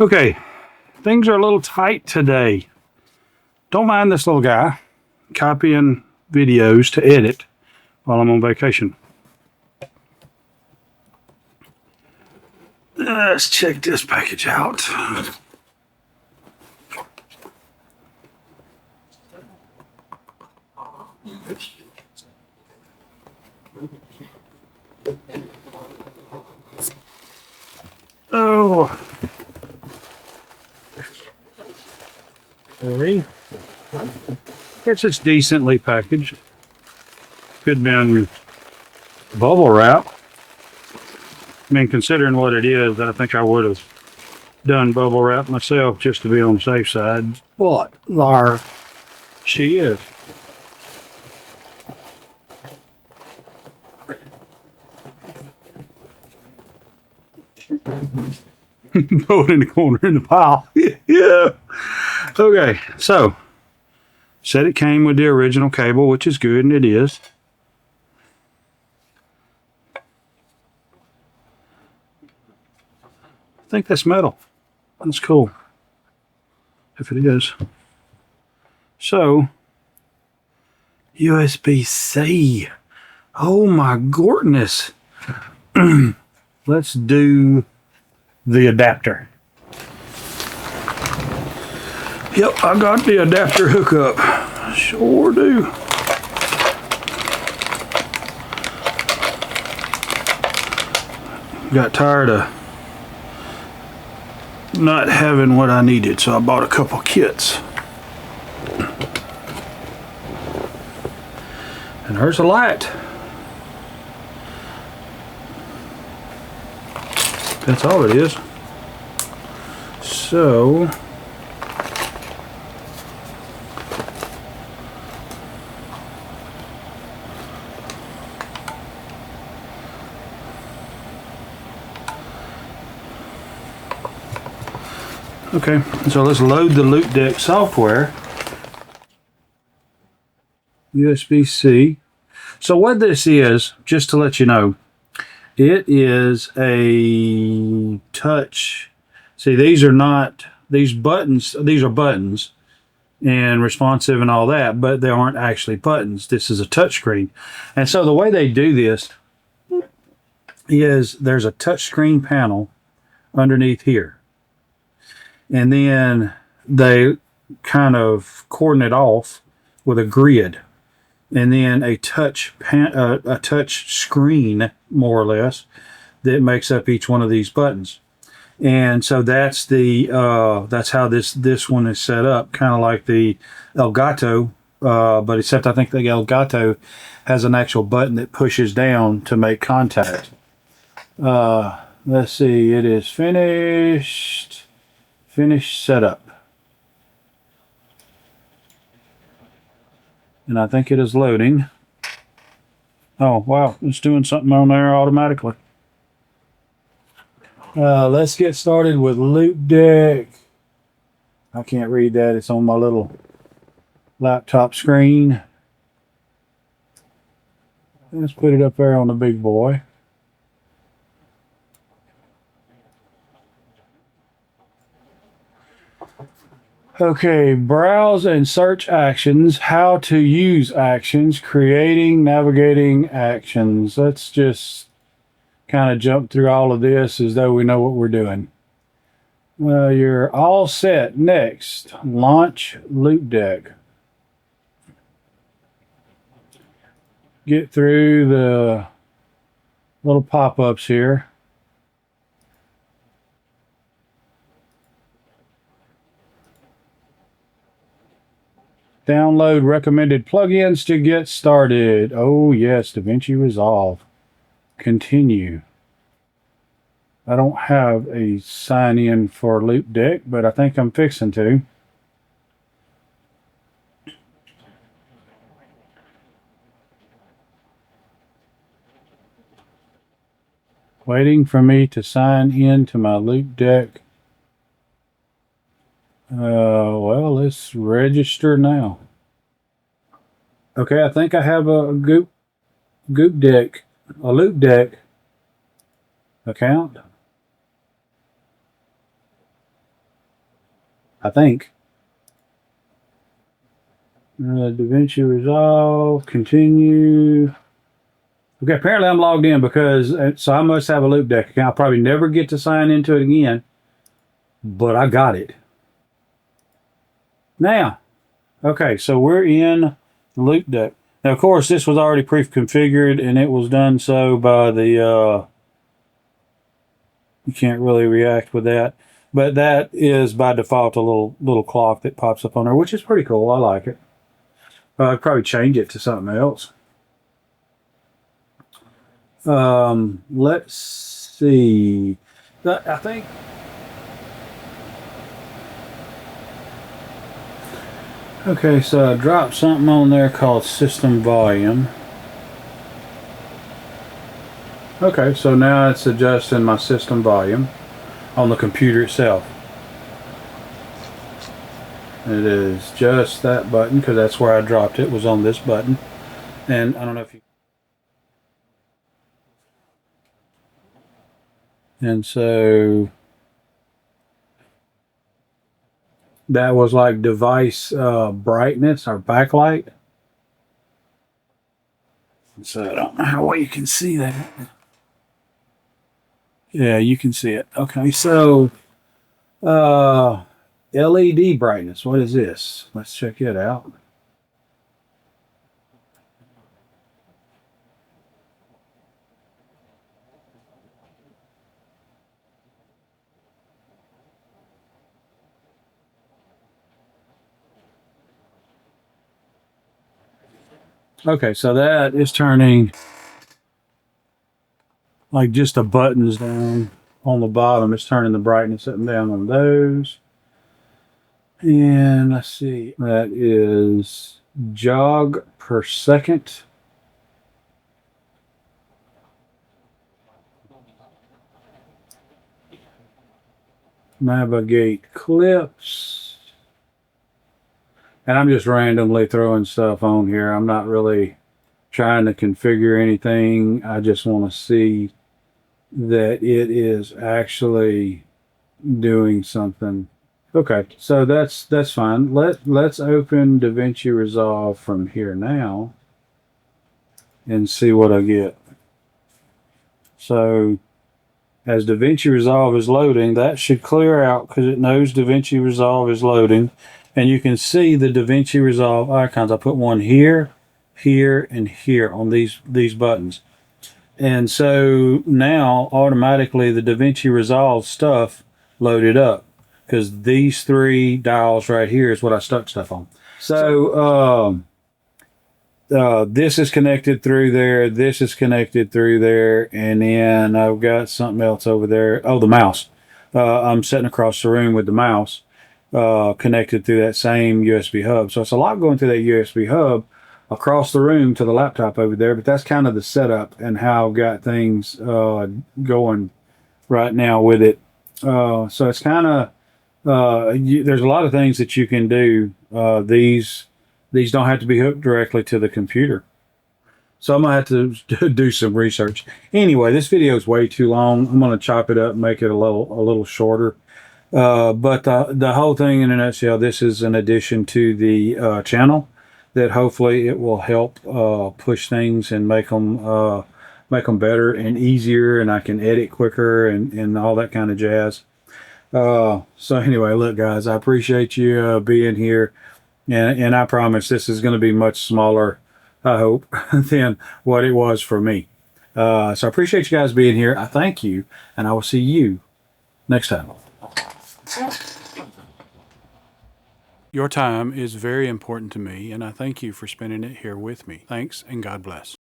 Okay, things are a little tight today. Don't mind this little guy copying videos to edit while I'm on vacation. Let's check this package out. Oh. It's decently packaged. Could be in bubble wrap. I mean, considering what it is, I think I would have done bubble wrap myself just to be on the safe side. But there she is. Throw it in the corner in the pile. Yeah. Okay, so said it came with the original cable, which is good, and it is. I think that's metal. That's cool. If it is. So, USB-C. Oh my goodness. Let's do the adapter. Yep, I got the adapter hookup. Sure do. Got tired of not having what I needed, so I bought a couple kits. And there's a light. That's all it is. So okay, so let's load the Loupedeck software. USB-C. So what this is, just to let you know, it is a touch. See, these are not, these buttons, these are buttons and responsive and all that, but they aren't actually buttons. This is a touch screen. And so the way they do this is there's a touch screen panel underneath here. And then they kind of cordon it off with a grid, and then a touch screen, more or less, that makes up each one of these buttons. And so that's the that's how this one is set up, kind of like the ELGATO, but except I think the ELGATO has an actual button that pushes down to make contact. Let's see, it is finished. Finish setup. And I think it is loading. Oh, wow. It's doing something on there automatically. Let's get started with Loupedeck. I can't read that. It's on my little laptop screen. Let's put it up there on the big boy. Okay, browse and search actions, how to use actions, creating, navigating actions. Let's just kind of jump through all of this as though we know what we're doing. Well, you're all set. Next, launch Loupedeck. Get through the little pop-ups here. Download recommended plugins to get started. Oh yes, DaVinci Resolve. Continue. I don't have a sign in for Loupedeck, but I think I'm fixing to. Waiting for me to sign in to my Loupedeck. Well, let's register now. Okay, I think I have a Loupedeck account. I think. DaVinci Resolve, continue. Okay, apparently I'm logged in because, so I must have a Loupedeck account. I'll probably never get to sign into it again, but I got it. Now, okay, so we're in Loupedeck. Now, of course, this was already pre-configured, and it was done so by the, you can't really react with that, but that is by default a little clock that pops up on there, which is pretty cool. I like it. I'd probably change it to something else. Let's see. I think. Okay, so I dropped something on there called system volume. Okay, so now it's adjusting my system volume on the computer itself. It is just that button because that's where I dropped it, was on this button. And I don't know if you. And so that was like device brightness or backlight. So I don't know how well you can see that. Yeah, you can see it. Okay, so LED brightness. What is this? Let's check it out. Okay, so that is turning like just the buttons down on the bottom. It's turning the brightness up and down on those. And let's see, that is jog per second. Navigate clips. And I'm just randomly throwing stuff on here. I'm not really trying to configure anything. I just want to see that it is actually doing something. Okay, so that's fine. Let's open DaVinci Resolve from here now and see what I get. So as DaVinci Resolve is loading, that should clear out because it knows DaVinci Resolve is loading. And you can see the DaVinci Resolve icons. I put one here, here, and here on these buttons. And so now automatically the DaVinci Resolve stuff loaded up because these three dials right here is what I stuck stuff on. So this is connected through there. This is connected through there. And then I've got something else over there. Oh, the mouse. I'm sitting across the room with the mouse connected through that same USB hub. So it's a lot going through that USB hub across the room to the laptop over there. But that's kind of the setup and how I've got things going right now with it. So it's kind of, there's a lot of things that you can do. These don't have to be hooked directly to the computer. So I'm going to have to do some research. Anyway, this video is way too long. I'm going to chop it up and make it a little shorter. But the whole thing in a nutshell, this is an addition to the channel that hopefully it will help push things and make them better and easier, and I can edit quicker and all that kind of jazz. So anyway, look guys, I appreciate you being here, and I promise this is going to be much smaller, I hope, than what it was for me. So I appreciate you guys being here. I thank you, and I will see you next time. Your time is very important to me, and I thank you for spending it here with me. Thanks, and God bless.